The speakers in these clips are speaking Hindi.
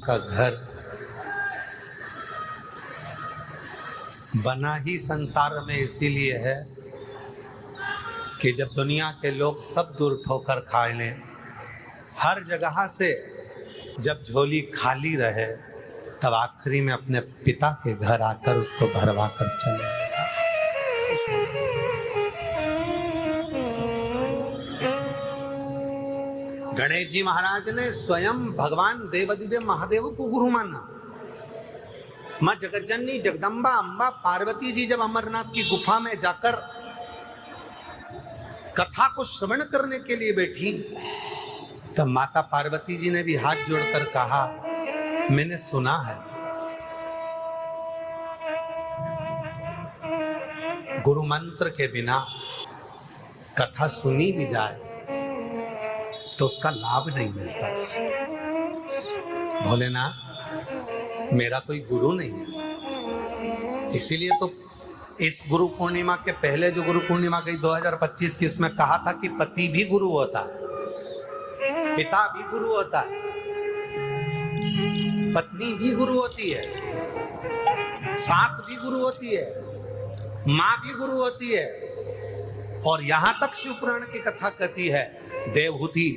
का घर बना ही संसार में इसीलिए है कि जब दुनिया के लोग सब दूर ठोकर खा लें, हर जगह से जब झोली खाली रहे, तब आखिरी में अपने पिता के घर आकर उसको भरवा कर चले। गणेश जी महाराज ने स्वयं भगवान देवाधिदेव महादेव को गुरु माना। मां जगतजननी जगदम्बा अम्बा पार्वती जी जब अमरनाथ की गुफा में जाकर कथा को श्रवण करने के लिए बैठी, तब माता पार्वती जी ने भी हाथ जोड़कर कहा, मैंने सुना है गुरु मंत्र के बिना कथा सुनी भी जाए तो उसका लाभ नहीं मिलता। भोलेनाथ, मेरा कोई गुरु नहीं है, इसीलिए तो इस गुरु पूर्णिमा के पहले जो गुरु पूर्णिमा गई 2025 की, उसमें कहा था कि पति भी गुरु होता है, पिता भी गुरु होता है, पत्नी भी गुरु होती है, सास भी गुरु होती है, मां भी गुरु होती है। और यहां तक शिव पुराण की कथा कहती है, देवहूति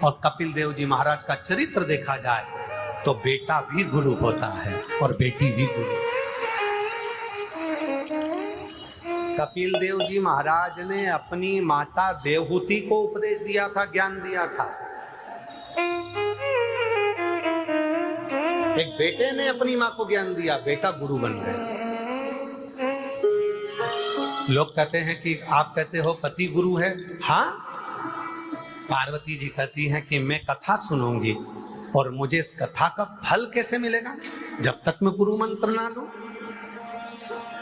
और कपिल देव जी महाराज का चरित्र देखा जाए तो बेटा भी गुरु होता है और बेटी भी गुरु। कपिल देव जी महाराज ने अपनी माता देवहूति को उपदेश दिया था, ज्ञान दिया था। एक बेटे ने अपनी मां को ज्ञान दिया, बेटा गुरु बन गया। लोग कहते हैं कि आप कहते हो पति गुरु है। हाँ, पार्वती जी कहती हैं कि मैं कथा सुनूंगी और मुझे इस कथा का फल कैसे मिलेगा जब तक मैं गुरु मंत्र ना लूं।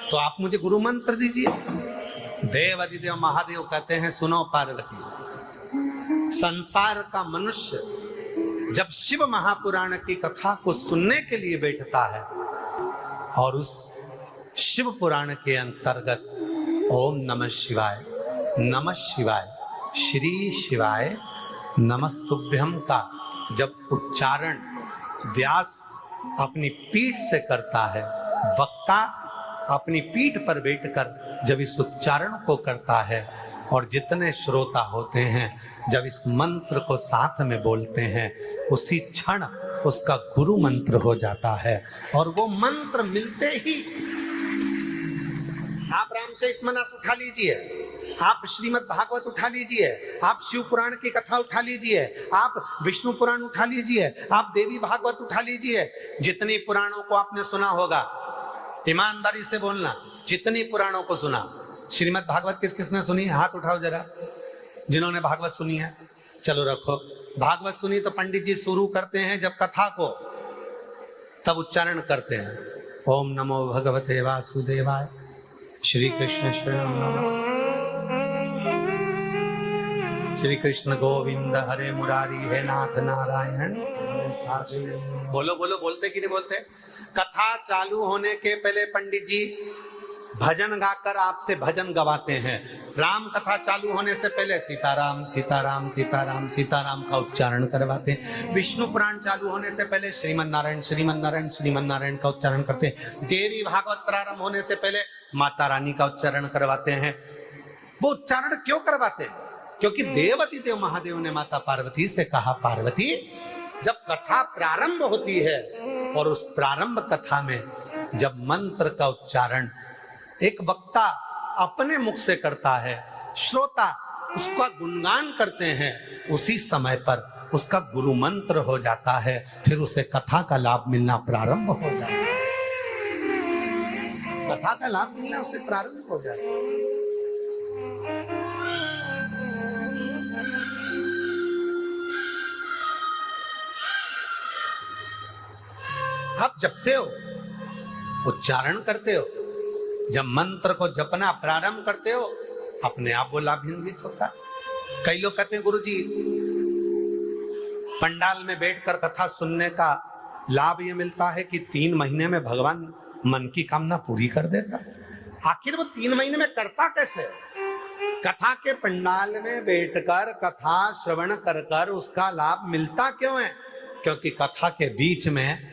तो आप मुझे गुरु मंत्र दीजिए। देवाधिदेव महादेव कहते हैं, सुनो पार्वती, संसार का मनुष्य जब शिव महापुराण की कथा को सुनने के लिए बैठता है और उस शिव पुराण के अंतर्गत ओम नमः शिवाय, नमः शिवाय, श्री शिवाय नमस्तुभ्यम का जब उच्चारण व्यास अपनी पीठ से करता है, वक्ता अपनी पीठ पर बैठकर जब इस उच्चारण को करता है और जितने श्रोता होते हैं जब इस मंत्र को साथ में बोलते हैं, उसी क्षण उसका गुरु मंत्र हो जाता है। और वो मंत्र मिलते ही आप रामचरितमानस उठा लीजिए, आप श्रीमद् भागवत उठा लीजिए, आप शिव पुराण की कथा उठा लीजिए, आप विष्णु पुराण उठा लीजिए, आप देवी भागवत उठा लीजिए। जितनी पुराणों को आपने सुना होगा, ईमानदारी से बोलना, जितनी पुराणों को सुना, श्रीमद् भागवत किस किसने सुनी? हाथ उठाओ जरा, जिन्होंने भागवत सुनी है। चलो रखो। भागवत सुनी तो पंडित जी शुरू करते हैं जब कथा को, तब उच्चारण करते हैं, ओम नमो भगवते वासुदेवाय, श्री कृष्ण शरणम, श्री कृष्ण गोविंद हरे मुरारी, हे नाथ नारायण। बोलो बोलो, बोलते कि नहीं बोलते? कथा चालू होने के पहले पंडित जी भजन गाकर आपसे भजन गवाते हैं। राम कथा चालू होने से पहले सीताराम सीताराम सीताराम सीताराम का उच्चारण करवाते हैं। विष्णु पुराण चालू होने से पहले श्रीमन नारायण श्रीमन नारायण श्रीमन नारायण का उच्चारण करते हैं। देवी भागवत प्रारंभ होने से पहले माता रानी का उच्चारण करवाते हैं। वो उच्चारण क्यों करवाते हैं? क्योंकि देवाधिदेव महादेव ने माता पार्वती से कहा, पार्वती जब कथा प्रारंभ होती है और उस प्रारंभ कथा में जब मंत्र का उच्चारण एक वक्ता अपने मुख से करता है, श्रोता उसका गुणगान करते हैं, उसी समय पर उसका गुरु मंत्र हो जाता है, फिर उसे कथा का लाभ मिलना प्रारंभ हो जाता है। कथा का लाभ मिलना उसे प्रारंभ हो जाता है। आप जपते हो, उच्चारण करते हो, जब मंत्र को जपना प्रारंभ करते हो, अपने आप वो लाभान्वित होता है। कई लोग कहते हैं, गुरुजी पंडाल में बैठकर कथा सुनने का लाभ ये मिलता है कि 3 महीने में भगवान मन की कामना पूरी कर देता है। आखिर वो 3 महीने में करता कैसे? कथा के पंडाल में बैठकर कथा श्रवण कर उसका लाभ मिलता क्यों है? क्योंकि कथा के बीच में